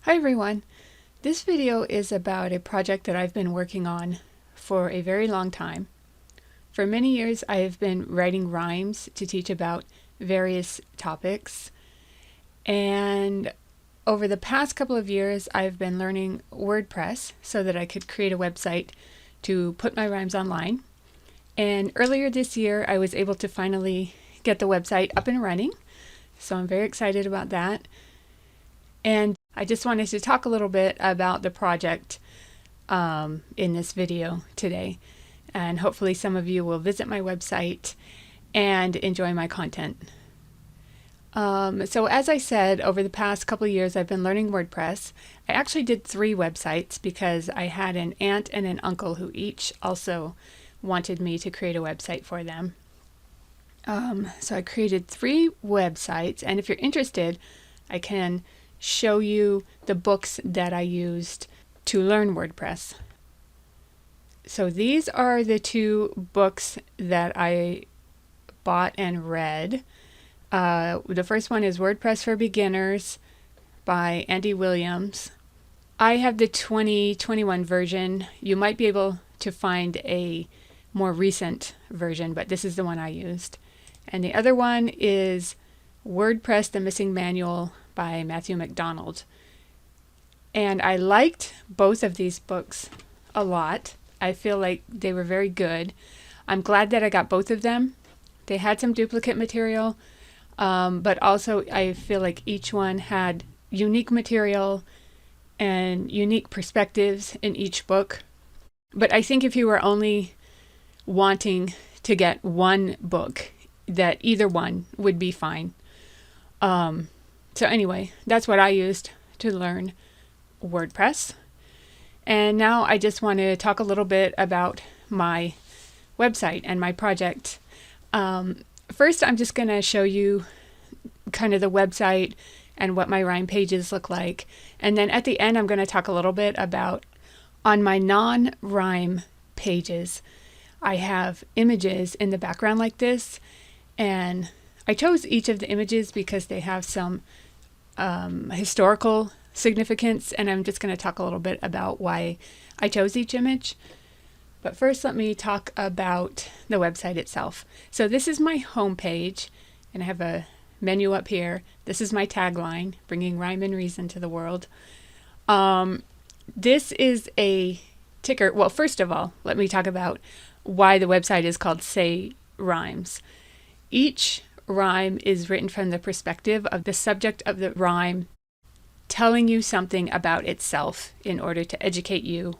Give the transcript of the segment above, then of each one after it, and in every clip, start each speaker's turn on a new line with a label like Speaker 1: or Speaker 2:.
Speaker 1: Hi everyone. This video is about a project that I've been working on for a very long time. For many years I have been writing rhymes to teach about various topics, and over the past couple of years I've been learning WordPress so that I could create a website to put my rhymes online. And earlier this year I was able to finally get the website up and running, so I'm very excited about that. And I just wanted to talk a little bit about the project in this video today, and hopefully some of you will visit my website and enjoy my content. So as I said, over the past couple of years I've been learning WordPress. I actually did 3 websites because I had an aunt and an uncle who each also wanted me to create a website for them. So I created 3 websites, and if you're interested, I can show you the books that I used to learn WordPress. So these are the 2 books that I bought and read. The first one is WordPress for Beginners by Andy Williams. I have the 2021 version. You might be able to find a more recent version, but this is the one I used. And the other one is WordPress, the Missing Manual by Matthew McDonald. And I liked both of these books a lot. I feel like they were very good. I'm glad that I got both of them. They had some duplicate material, but also I feel like each one had unique material and unique perspectives in each book. But I think if you were only wanting to get one book, that either one would be fine. So anyway, that's what I used to learn WordPress. And now I just want to talk a little bit about my website and my project. First, I'm just going to show you kind of the website and what my rhyme pages look like. And then at the end, I'm going to talk a little bit about on my non-rhyme pages, I have images in the background like this. And I chose each of the images because they have some historical significance, and I'm just going to talk a little bit about why I chose each image. But first, let me talk about the website itself. So this is my home page, and I have a menu up here. This is my tagline, bringing rhyme and reason to the world. This is a ticker. Well, first of all, let me talk about why the website is called Say Rhymes. Each rhyme is written from the perspective of the subject of the rhyme, telling you something about itself in order to educate you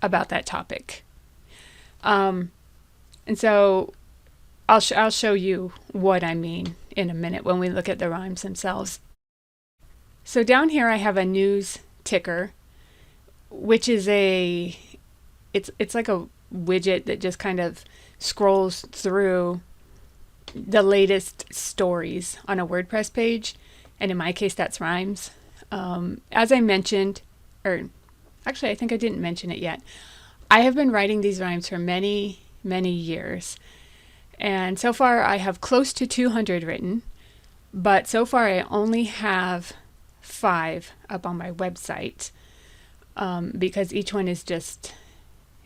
Speaker 1: about that topic. And so I'll show you what I mean in a minute when we look at the rhymes themselves. So down here I have a news ticker, which is it's like a widget that just kind of scrolls through the latest stories on a WordPress page, and in my case that's rhymes. As I mentioned, or actually I think I didn't mention it yet, I have been writing these rhymes for many years, and so far I have close to 200 written, but so far I only have 5 up on my website, because each one is just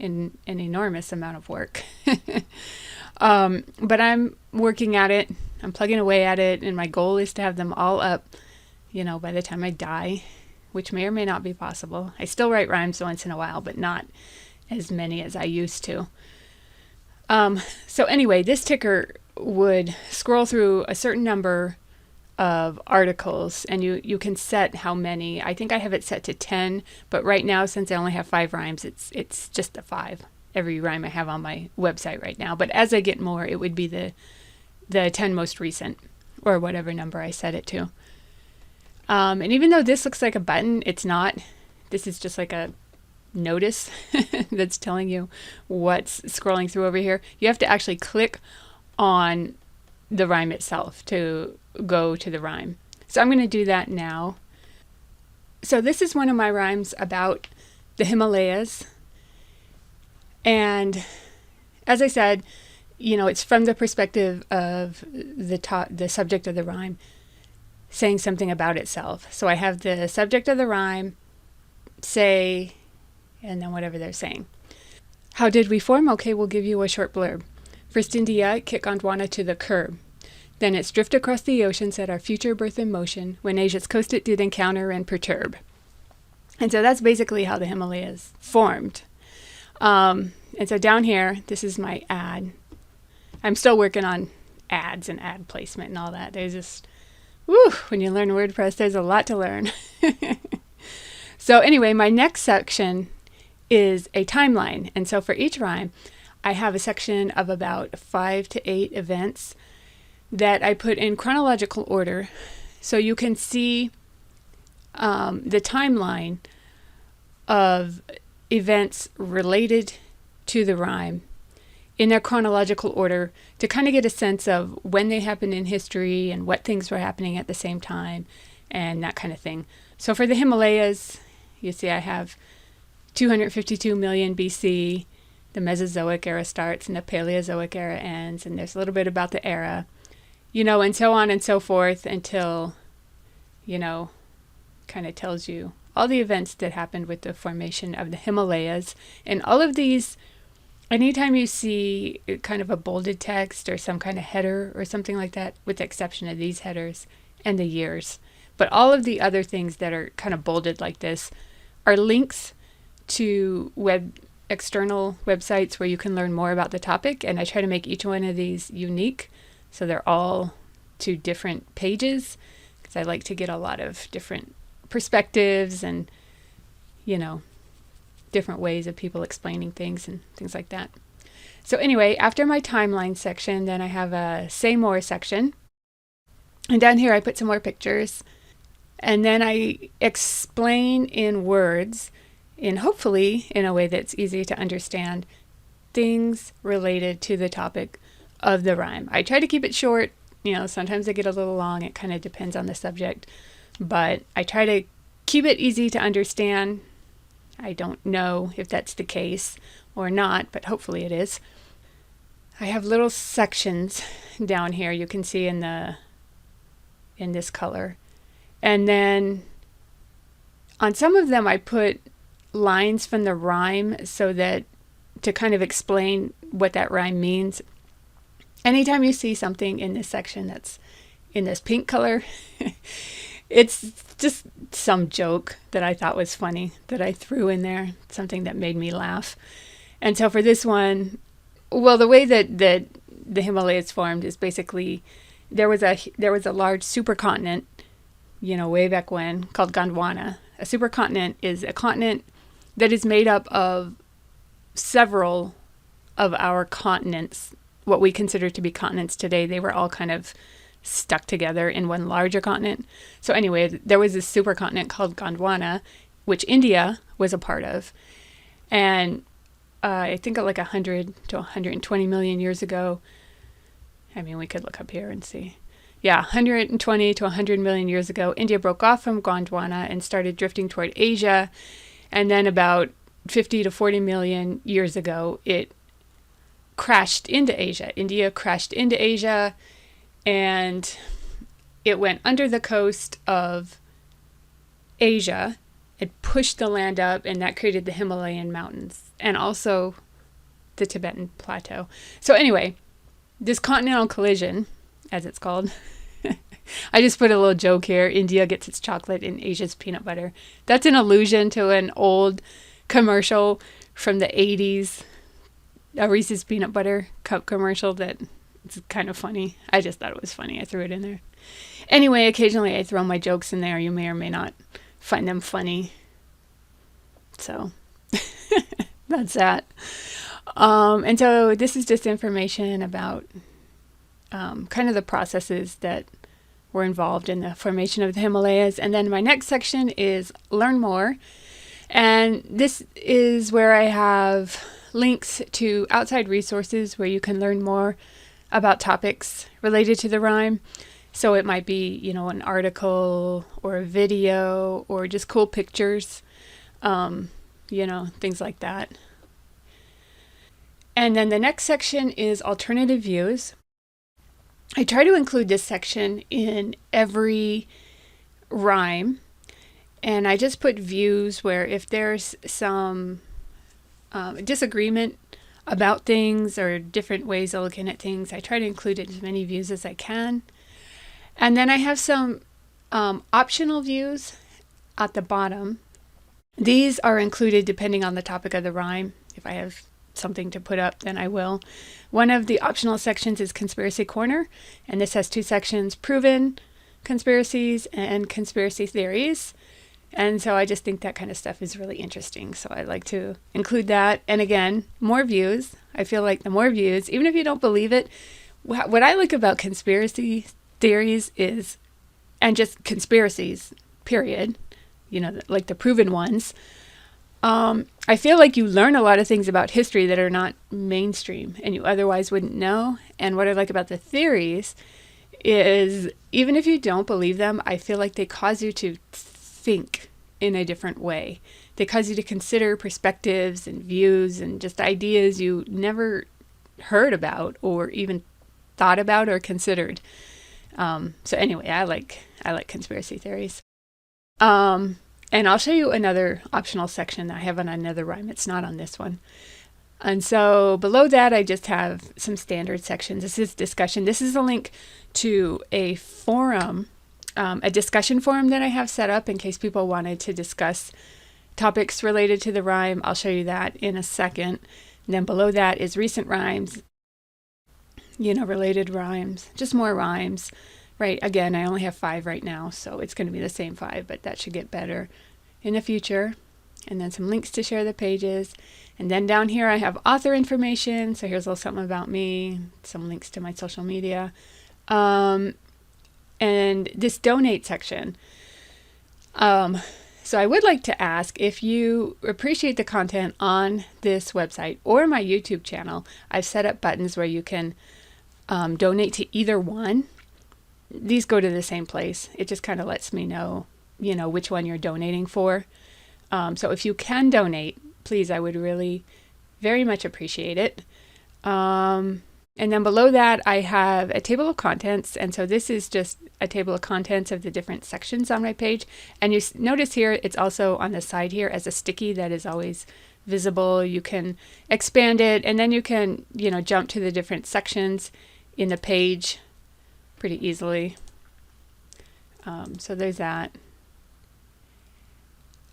Speaker 1: an enormous amount of work. But I'm working at it. I'm plugging away at it, and my goal is to have them all up, by the time I die, which may or may not be possible. I still write rhymes once in a while, but not as many as I used to. So anyway, this ticker would scroll through a certain number of articles, and you can set how many. I think I have it set to 10, but right now, since I only have 5 rhymes, it's just a 5. Every rhyme I have on my website right now. But as I get more, it would be the 10 most recent, or whatever number I set it to. And even though this looks like a button, it's not. This is just like a notice that's telling you what's scrolling through over here. You have to actually click on the rhyme itself to go to the rhyme. So I'm going to do that now. So this is one of my rhymes about the Himalayas. And as I said, it's from the perspective of the subject of the rhyme. saying something about itself. So I have the subject of the rhyme, say, and then whatever they're saying. How did we form? Okay, we'll give you a short blurb. First India, kick Gondwana to the curb. Then its drift across the ocean set our future birth in motion, when Asia's coast it did encounter and perturb. And so that's basically how the Himalayas formed. And so down here, this is my ad. I'm still working on ads and ad placement and all that. There's just, when you learn WordPress, there's a lot to learn. So anyway, my next section is a timeline. And so for each rhyme, I have a section of about 5 to 8 events that I put in chronological order. So you can see the timeline of events related to the rhyme in their chronological order to kind of get a sense of when they happened in history and what things were happening at the same time and that kind of thing. So for the Himalayas, you see I have 252 million BC, the Mesozoic era starts and the Paleozoic era ends, and there's a little bit about the era, and so on and so forth until, kind of tells you all the events that happened with the formation of the Himalayas. And all of these, anytime you see kind of a bolded text or some kind of header or something like that, with the exception of these headers and the years, but all of the other things that are kind of bolded like this are links to external websites where you can learn more about the topic. And I try to make each one of these unique, so they're all to different pages, because I like to get a lot of different perspectives and, different ways of people explaining things and things like that. So anyway, after my timeline section, then I have a say more section. And down here I put some more pictures. And then I explain in words, hopefully in a way that's easy to understand, things related to the topic of the rhyme. I try to keep it short. Sometimes I get a little long. It kind of depends on the subject. But I try to keep it easy to understand. I don't know if that's the case or not, but hopefully it is. I have little sections down here you can see in this color. And then on some of them I put lines from the rhyme so that to kind of explain what that rhyme means. Anytime you see something in this section that's in this pink color, it's just some joke that I thought was funny that I threw in there, something that made me laugh. And so for this one, the way that the Himalayas formed is basically there was a large supercontinent, way back when, called Gondwana. A supercontinent is a continent that is made up of several of our continents, what we consider to be continents today. They were all kind of stuck together in one larger continent. So anyway, there was this supercontinent called Gondwana, which India was a part of. And I think like 100 to 120 million years ago, we could look up here and see. Yeah, 120 to 100 million years ago, India broke off from Gondwana and started drifting toward Asia. And then about 50 to 40 million years ago, it crashed into Asia. India crashed into Asia, and it went under the coast of Asia. It pushed the land up, and that created the Himalayan mountains and also the Tibetan plateau. So anyway, this continental collision, as it's called, I just put a little joke here. India gets its chocolate and Asia's peanut butter. That's an allusion to an old commercial from the 80s, a Reese's peanut butter cup commercial that it's kind of funny. I just thought it was funny. I threw it in there. Anyway, occasionally I throw my jokes in there. You may or may not find them funny. So that's that. And so this is just information about kind of the processes that were involved in the formation of the Himalayas. And then my next section is Learn More. And this is where I have links to outside resources where you can learn more about topics related to the rhyme. So it might be, an article or a video or just cool pictures, things like that. And then the next section is alternative views. I try to include this section in every rhyme, and I just put views where if there's some disagreement about things or different ways of looking at things, I try to include it in as many views as I can. And then I have some optional views at the bottom. These are included depending on the topic of the rhyme. If I have something to put up, then I will. One of the optional sections is Conspiracy Corner, and this has two sections: proven conspiracies and conspiracy theories. And so I just think that kind of stuff is really interesting. So I like to include that. And again, more views. I feel like the more views, even if you don't believe it, what I like about conspiracy theories is, and just conspiracies, period, like the proven ones, I feel like you learn a lot of things about history that are not mainstream and you otherwise wouldn't know. And what I like about the theories is, even if you don't believe them, I feel like they cause you to think in a different way. They cause you to consider perspectives and views and just ideas you never heard about or even thought about or considered. So anyway, I like conspiracy theories. And I'll show you another optional section that I have on another rhyme. It's not on this one. And so below that, I just have some standard sections. This is discussion. This is a link to a forum, a discussion forum that I have set up in case people wanted to discuss topics related to the rhyme. I'll show you that in a second. And then below that is recent rhymes, related rhymes, just more rhymes. Right, again, I only have 5 right now, so it's going to be the same 5, but that should get better in the future. And then some links to share the pages. And then down here I have author information, so here's a little something about me, some links to my social media. And this donate section. So I would like to ask, if you appreciate the content on this website or my YouTube channel, I've set up buttons where you can donate to either one. These go to the same place. It just kind of lets me know, which one you're donating for. So if you can donate, please, I would really very much appreciate it. And then below that, I have a table of contents. And so this is just a table of contents of the different sections on my page. And you notice here, it's also on the side here as a sticky that is always visible. You can expand it, and then you can, jump to the different sections in the page pretty easily. So there's that.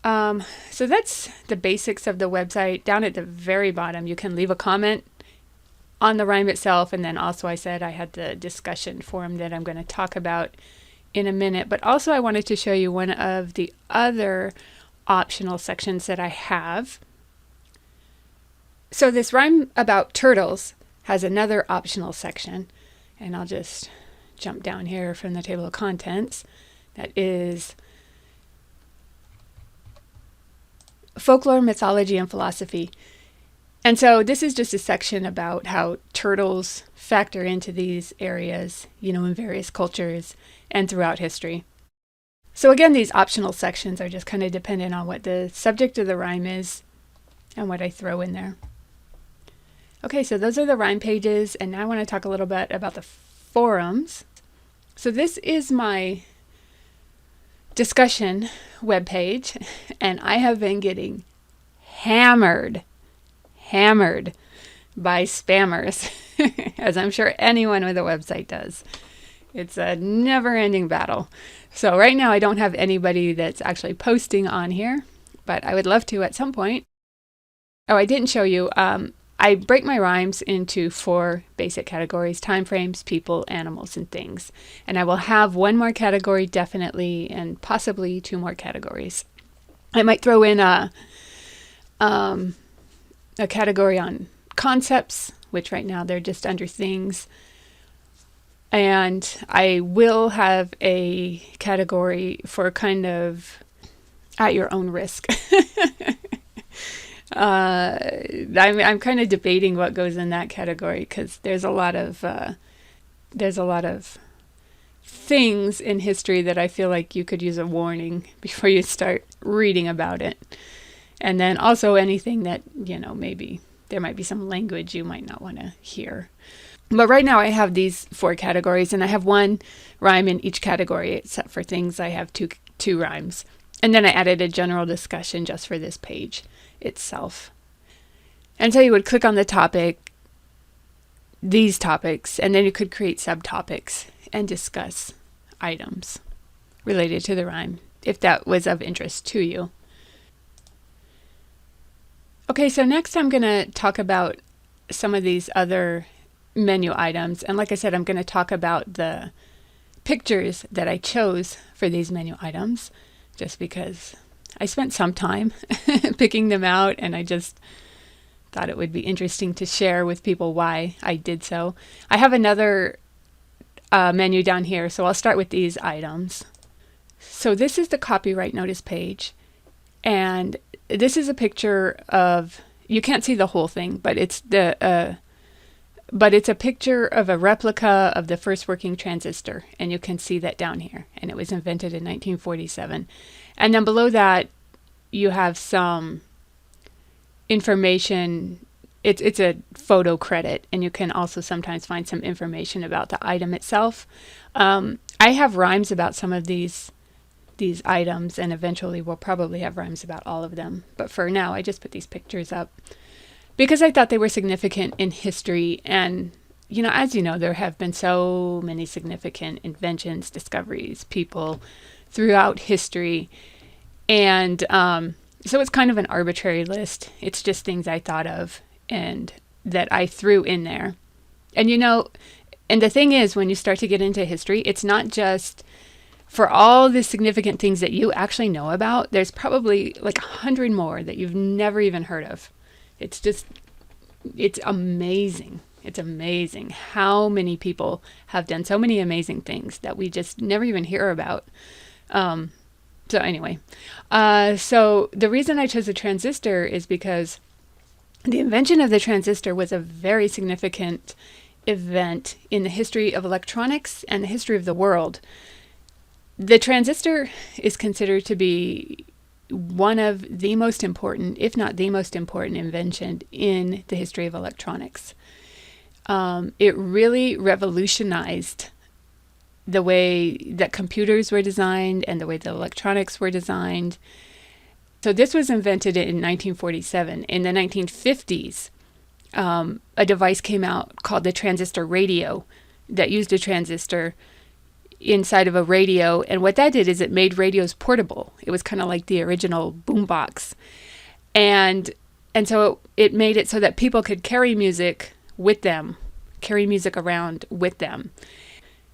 Speaker 1: So that's the basics of the website. Down at the very bottom, you can leave a comment on the rhyme itself. And then also I said I had the discussion forum that I'm going to talk about in a minute. But also I wanted to show you one of the other optional sections that I have. So this rhyme about turtles has another optional section. And I'll just jump down here from the table of contents. That is folklore, mythology, and philosophy. And so this is just a section about how turtles factor into these areas, in various cultures and throughout history. So again, these optional sections are just kind of dependent on what the subject of the rhyme is and what I throw in there. Okay, so those are the rhyme pages, and now I want to talk a little bit about the forums. So this is my discussion webpage, and I have been getting hammered by spammers, as I'm sure anyone with a website does. It's a never-ending battle. So right now I don't have anybody that's actually posting on here, but I would love to at some point. Oh, I didn't show you. I break my rhymes into 4 basic categories: time frames, people, animals, and things. And I will have one more category definitely, and possibly 2 more categories. I might throw in a category on concepts, which right now they're just under things. And I will have a category for kind of at your own risk. I'm kind of debating what goes in that category, because there's a lot of things in history that I feel like you could use a warning before you start reading about it. And then also anything that, maybe there might be some language you might not want to hear. But right now I have these 4 categories, and I have 1 rhyme in each category, except for things I have two rhymes. And then I added a general discussion just for this page itself. And so you would click on the topic, these topics, and then you could create subtopics and discuss items related to the rhyme, if that was of interest to you. Okay, so next I'm going to talk about some of these other menu items. And like I said, I'm going to talk about the pictures that I chose for these menu items, just because I spent some time picking them out, and I just thought it would be interesting to share with people why I did so. I have another menu down here, so I'll start with these items. So this is the copyright notice page, and this is a picture of, you can't see the whole thing, but it's a picture of a replica of the first working transistor, and you can see that down here, and it was invented in 1947. And then below that you have some information. It's a photo credit, and you can also sometimes find some information about the item itself. I have rhymes about some of these items, and eventually we'll probably have rhymes about all of them. But for now, I just put these pictures up because I thought they were significant in history. And, as you know, there have been so many significant inventions, discoveries, people throughout history. And so it's kind of an arbitrary list. It's just things I thought of and that I threw in there. And, and the thing is, when you start to get into history, it's not just for all the significant things that you actually know about. There's probably like 100 more that you've never even heard of. It's amazing. It's amazing how many people have done so many amazing things that we just never even hear about. So anyway, so the reason I chose a transistor is because the invention of the transistor was a very significant event in the history of electronics and the history of the world. The transistor is considered to be one of the most important, if not the most important, invention in the history of electronics. It really revolutionized the way that computers were designed and the way that electronics were designed. So this was invented in 1947. In the 1950s, a device came out called the transistor radio that used a transistor inside of a radio, and what that did is it made radios portable. It was kind of like the original boombox, and so it made it so that people could carry music with them, carry music around with them.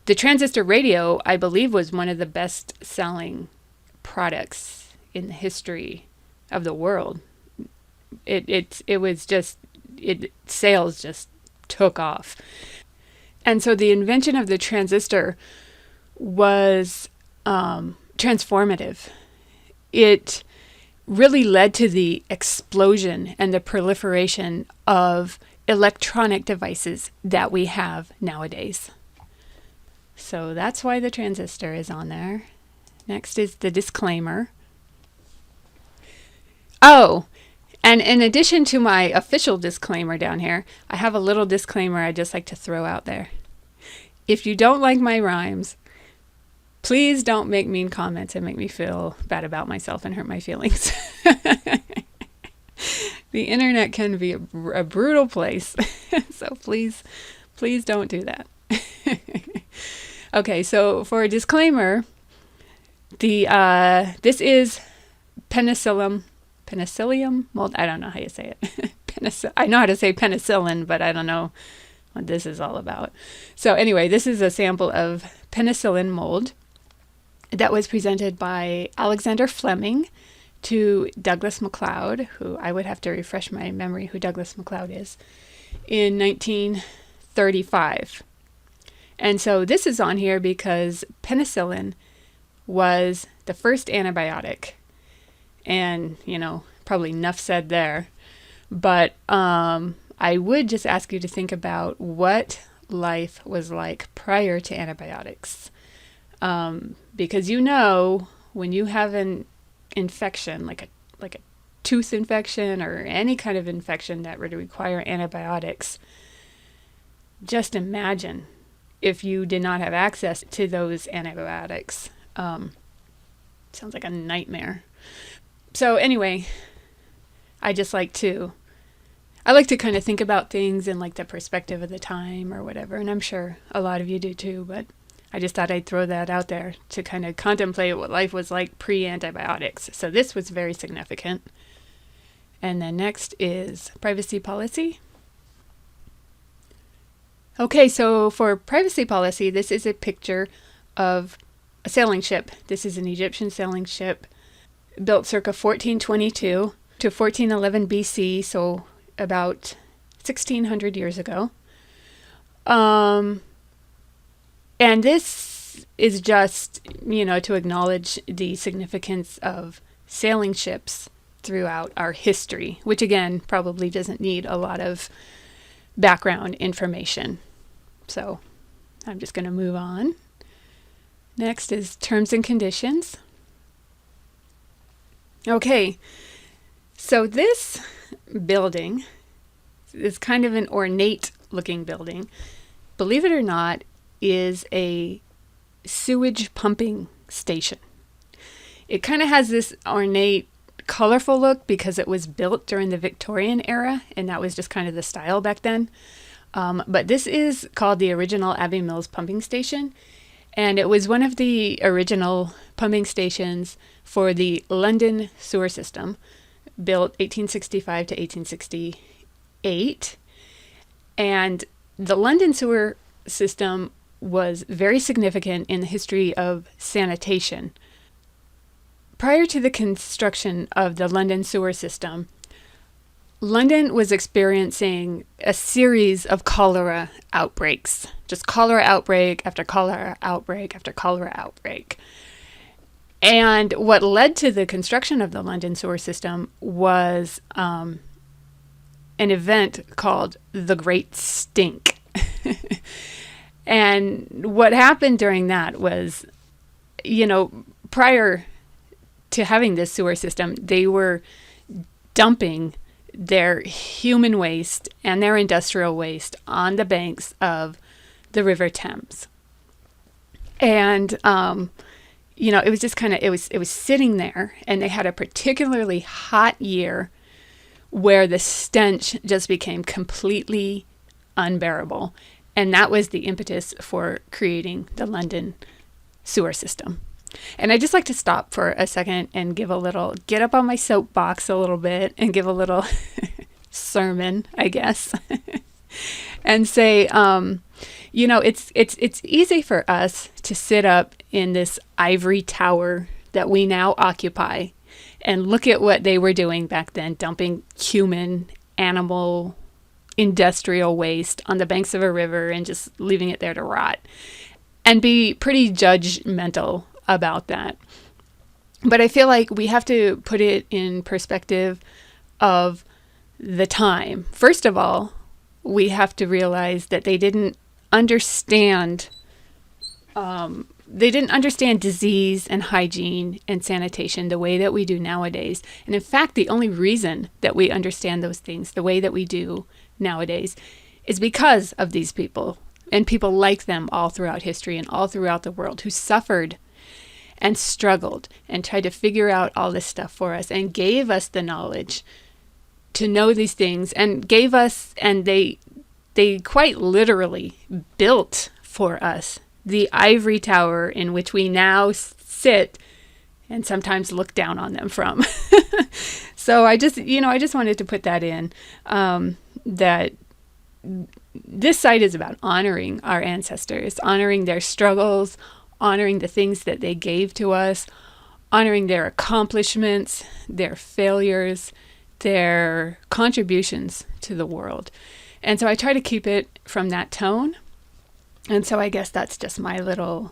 Speaker 1: The transistor radio, I believe, was one of the best-selling products in the history of the world. Sales just took off, and so the invention of the transistor was transformative. It really led to the explosion and the proliferation of electronic devices that we have nowadays. So that's why the transistor is on there. Next is the disclaimer. Oh, and in addition to my official disclaimer down here, I have a little disclaimer I'd just like to throw out there. If you don't like my rhymes, please don't make mean comments and make me feel bad about myself and hurt my feelings. The internet can be a brutal place. So please don't do that. Okay, so for a disclaimer, this is penicillium mold. I don't know how you say it. I know how to say penicillin, but I don't know what this is all about. So anyway, this is a sample of penicillin mold that was presented by Alexander Fleming to Douglas MacLeod, who I would have to refresh my memory who Douglas MacLeod is, in 1935. And so this is on here because penicillin was the first antibiotic. And, probably enough said there. But I would just ask you to think about what life was like prior to antibiotics. Because when you have an infection, like a tooth infection or any kind of infection that would require antibiotics, just imagine if you did not have access to those antibiotics. Sounds like a nightmare. So anyway, I like to kind of think about things in like the perspective of the time or whatever, and I'm sure a lot of you do too, but I just thought I'd throw that out there to kind of contemplate what life was like pre-antibiotics. So this was very significant. And then next is privacy policy. Okay, so for privacy policy, this is a picture of a sailing ship. This is an Egyptian sailing ship built circa 1422 to 1411 BC, so about 1600 years ago. And this is just, to acknowledge the significance of sailing ships throughout our history, which again probably doesn't need a lot of background information. So I'm just going to move on. Next is terms and conditions. Okay, so this building is kind of an ornate looking building. Believe it or not, is a sewage pumping station. It kind of has this ornate, colorful look because it was built during the Victorian era, and that was just kind of the style back then. But this is called the original Abbey Mills pumping station, and it was one of the original pumping stations for the London sewer system, built 1865 to 1868. And the London sewer system was very significant in the history of sanitation. Prior to the construction of the London sewer system, London was experiencing a series of cholera outbreaks, just cholera outbreak after cholera outbreak after cholera outbreak. And what led to the construction of the London sewer system was an event called the Great Stink. And what happened during that was, prior to having this sewer system, they were dumping their human waste and their industrial waste on the banks of the River Thames. And, it was just kind of, it was sitting there, and they had a particularly hot year where the stench just became completely unbearable. And that was the impetus for creating the London sewer system. And I'd just like to stop for a second and get up on my soapbox a little bit and give a little sermon, I guess, and say, it's easy for us to sit up in this ivory tower that we now occupy and look at what they were doing back then, dumping human, animal, industrial waste on the banks of a river and just leaving it there to rot, and be pretty judgmental about that. But I feel like we have to put it in perspective of the time. First of all, we have to realize that they didn't understand disease and hygiene and sanitation the way that we do nowadays. And in fact, the only reason that we understand those things the way that we do nowadays is because of these people and people like them all throughout history and all throughout the world who suffered and struggled and tried to figure out all this stuff for us and gave us the knowledge to know these things, and gave us, and they quite literally built for us the ivory tower in which we now sit and sometimes look down on them from. So I just wanted to put that in, that this site is about honoring our ancestors, honoring their struggles, honoring the things that they gave to us, honoring their accomplishments, their failures, their contributions to the world. And so I try to keep it from that tone. And so I guess that's just my little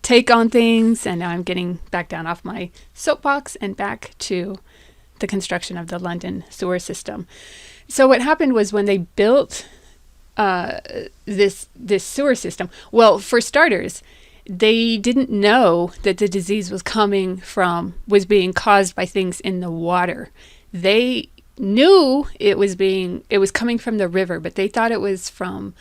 Speaker 1: take on things. And now I'm getting back down off my soapbox and back to the construction of the London sewer system. So what happened was, when they built this sewer system, well, for starters, they didn't know that the disease was being caused by things in the water. They knew it was coming from the river, but they thought it was from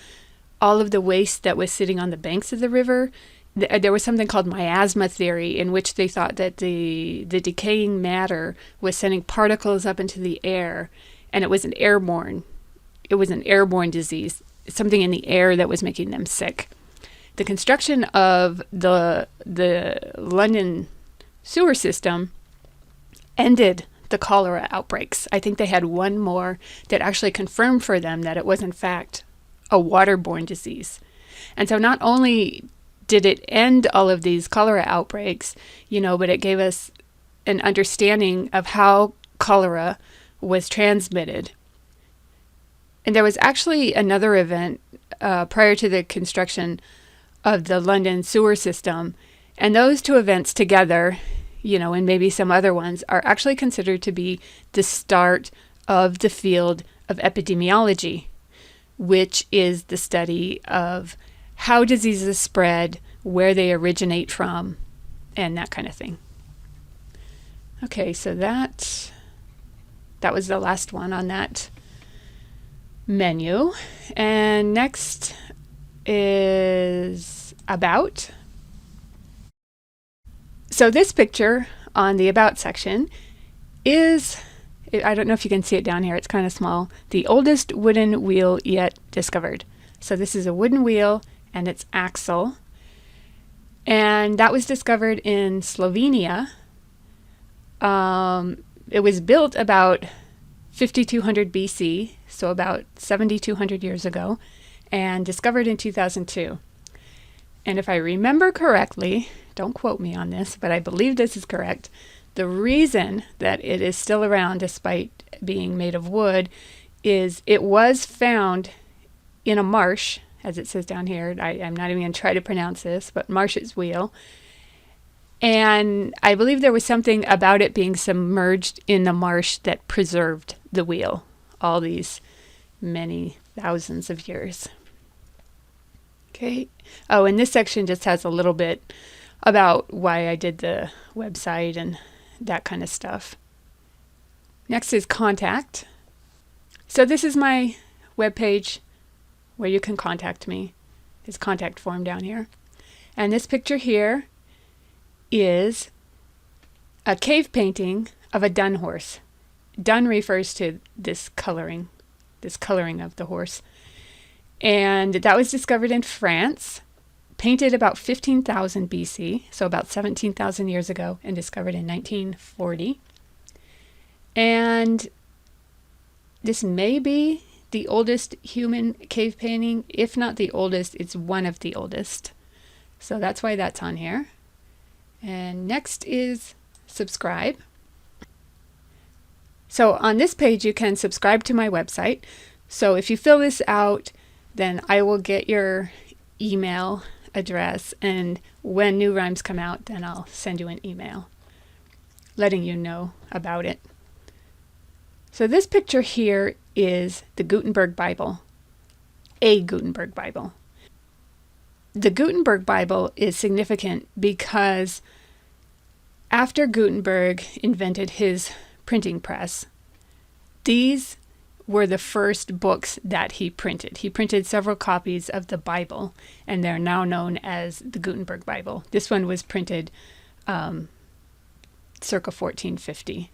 Speaker 1: all of the waste that was sitting on the banks of the river. There was something called miasma theory, in which they thought that the decaying matter was sending particles up into the air, and it was an airborne disease, something in the air that was making them sick. The construction of the London sewer system ended the cholera outbreaks. I think they had one more that actually confirmed for them that it was in fact a waterborne disease. And so not only did it end all of these cholera outbreaks, but it gave us an understanding of how cholera was transmitted. And there was actually another event prior to the construction of the London sewer system. And those two events together, and maybe some other ones, are actually considered to be the start of the field of epidemiology, which is the study of how diseases spread, where they originate from, and that kind of thing. Okay, so that was the last one on that menu. And next is about. So this picture on the about section is, I don't know if you can see it down here, it's kind of small, the oldest wooden wheel yet discovered. So this is a wooden wheel and its axle. And that was discovered in Slovenia. It was built about 5200 BC, so about 7,200 years ago, and discovered in 2002. And if I remember correctly, don't quote me on this, but I believe this is correct, the reason that it is still around despite being made of wood is it was found in a marsh, as it says down here. I'm not even going to try to pronounce this, but Marsh's wheel. And I believe there was something about it being submerged in the marsh that preserved the wheel all these many thousands of years. Okay. Oh, and this section just has a little bit about why I did the website and that kind of stuff. Next is contact. So this is my webpage where you can contact me. There's a contact form down here. And this picture here is a cave painting of a dun horse. Dun refers to this coloring of the horse. And that was discovered in France, painted about 15,000 BC, so about 17,000 years ago, and discovered in 1940. And this may be the oldest human cave painting. If not the oldest, it's one of the oldest. So that's why that's on here. And next is subscribe. So on this page, you can subscribe to my website. So if you fill this out, then I will get your email address. And when new rhymes come out, then I'll send you an email letting you know about it. So this picture here is the Gutenberg Bible, a Gutenberg Bible. The Gutenberg Bible is significant because after Gutenberg invented his printing press, these were the first books that he printed. He printed several copies of the Bible, and they're now known as the Gutenberg Bible. This one was printed circa 1450.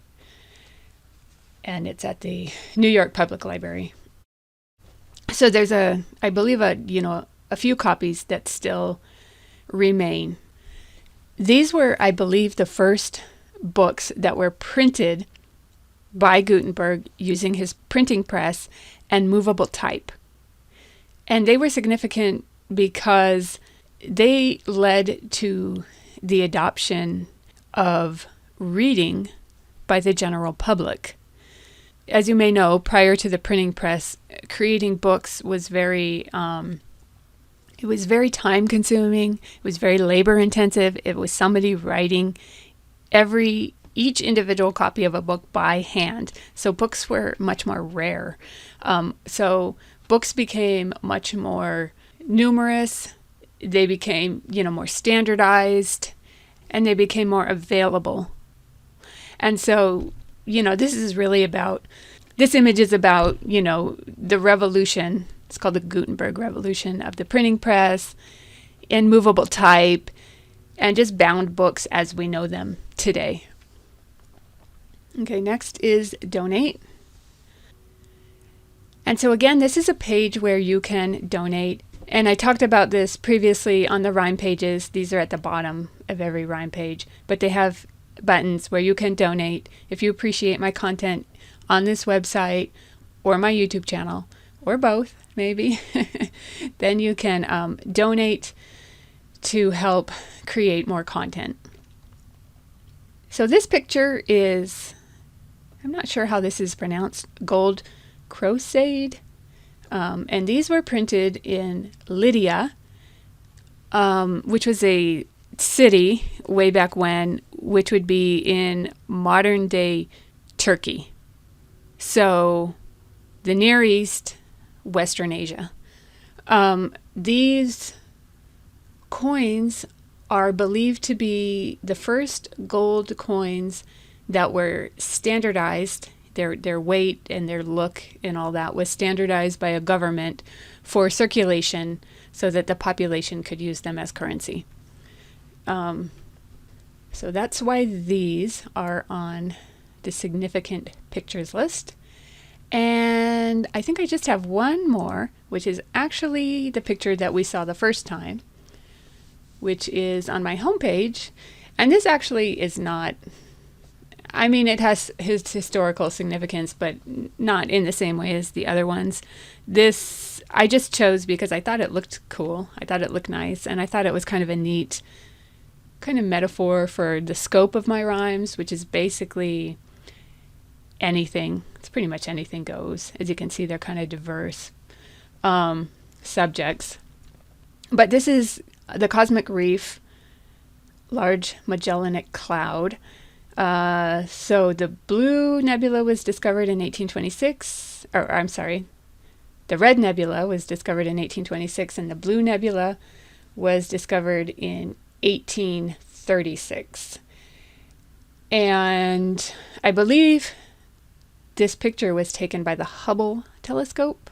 Speaker 1: And it's at the New York Public Library. So there's I believe a few copies that still remain. These were, I believe, the first books that were printed by Gutenberg using his printing press and movable type. And they were significant because they led to the adoption of reading by the general public. As you may know, prior to the printing press, creating books was very time consuming. It was very labor intensive. It was somebody writing each individual copy of a book by hand. So books were much more rare. So books became much more numerous. They became, more standardized, and they became more available. And so, this image is about, the revolution It's called the Gutenberg Revolution of the printing press, in movable type, and just bound books as we know them today. Okay, next is donate. And so again, this is a page where you can donate. And I talked about this previously on the rhyme pages. These are at the bottom of every rhyme page, but they have buttons where you can donate if you appreciate my content on this website or my YouTube channel, or both, maybe. Then you can donate to help create more content. So this picture is, I'm not sure how this is pronounced, gold crochet. And these were printed in Lydia, which was a city way back when, which would be in modern day Turkey. So the Near East, Western Asia. These coins are believed to be the first gold coins that were standardized. Their weight and their look and all that was standardized by a government for circulation so that the population could use them as currency. So that's why these are on the significant pictures list. And I think I just have one more, which is actually the picture that we saw the first time, which is on my homepage. And this actually is not, I mean, it has his historical significance, but not in the same way as the other ones. This I just chose because I thought it looked cool. I thought it looked nice, and I thought it was kind of a neat kind of metaphor for the scope of my rhymes, which is basically anything. It's pretty much anything goes. As you can see, they're kind of diverse subjects. But this is the cosmic reef, large Magellanic cloud. So the blue nebula was discovered in 1826, or I'm sorry, the red nebula was discovered in 1826, and the blue nebula was discovered in 1836. And I believe this picture was taken by the Hubble telescope,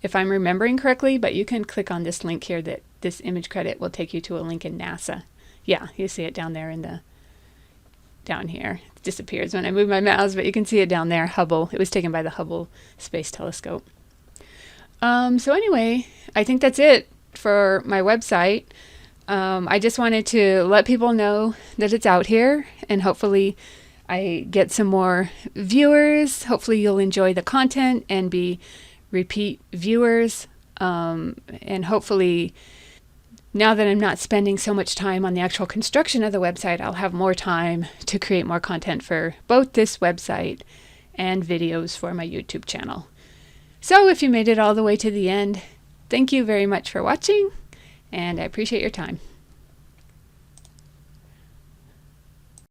Speaker 1: if I'm remembering correctly, but you can click on this link here, that this image credit will take you to a link in NASA. Yeah, you see it down there in the, down here. It disappears when I move my mouse, but you can see it down there, Hubble. It was taken by the Hubble Space Telescope. So anyway, I think that's it for my website. I just wanted to let people know that it's out here, and hopefully I get some more viewers. Hopefully you'll enjoy the content and be repeat viewers. And hopefully now that I'm not spending so much time on the actual construction of the website, I'll have more time to create more content for both this website and videos for my YouTube channel. So if you made it all the way to the end, thank you very much for watching, and I appreciate your time.